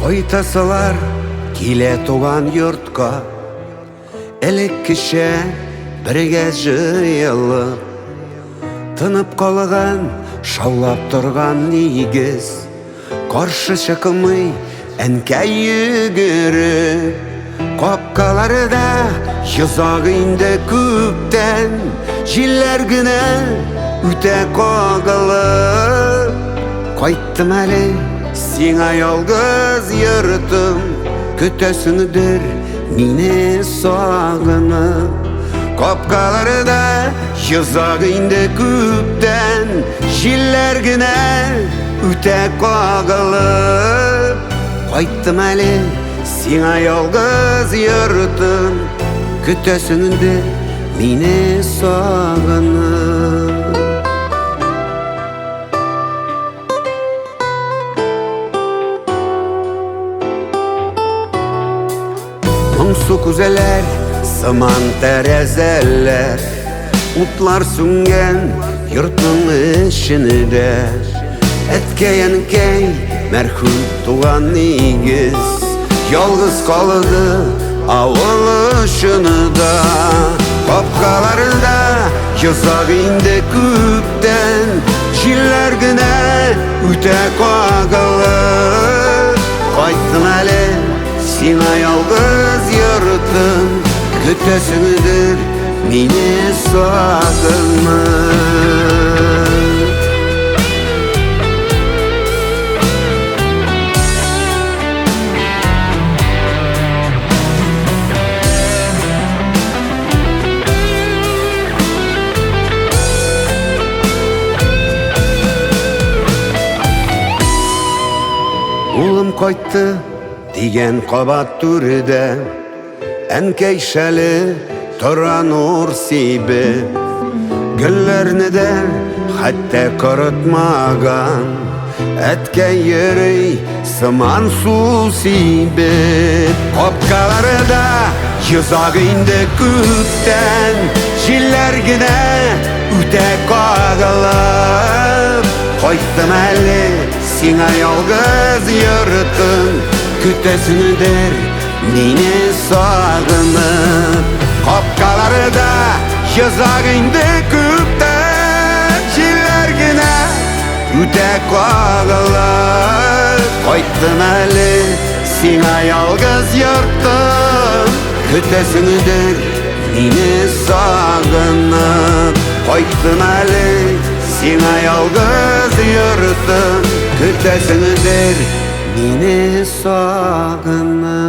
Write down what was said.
Тойтасылар келе туған йортқа, элек кеше бірге жиылып, тынып қалған шаулап тұрған негіз, қаршы шықылмай әнкәй йөгеріп, қапқаларда йозақ инде күптен, җилләр генә үтә кагылып. Кайттым әле сиңа ялгыз йортым, көтәсеңдер мине сагынып. Капкаларда йозак инде күптән, җилләр генә үтә кагылып. Кайттым әле сиңа ялгыз йортым, көтәсеңдер мине сагынып. Моңсу күзәләр, сыман тәрәзәләр, утлар сүнгән йортның эчендә. Әткәй-әнкәй, мәрхүм туган нигез, ялгыз калды авыл ышында. Капкаларда йозак инде күптән, җилләр генә үтә кагылып. Кайттым әле сиңа ялгыз йортым, көтәсеңдер мине сагынып. Улым кайтты дигән кабат түрдә, әнкәй шәле тора нур сибеп, гөлләрне дә хәтта корытмаган. Әткәй йөри сыман су сибеп, капкаларда йозак инде күптән, җилләр генә үтә кагылып. Кайттым әле сиңа ялгыз йортым, көтәсеңдер мине сагынып. Капкаларда йозак инде күптән, җилләр генә үтә кагылып. Кайттым әле сиңа ялгыз йортым, көтәсеңдер мине сагынып. Кайттым әле сиңа ялгыз йортым, көтәсеңдер мине сагынып.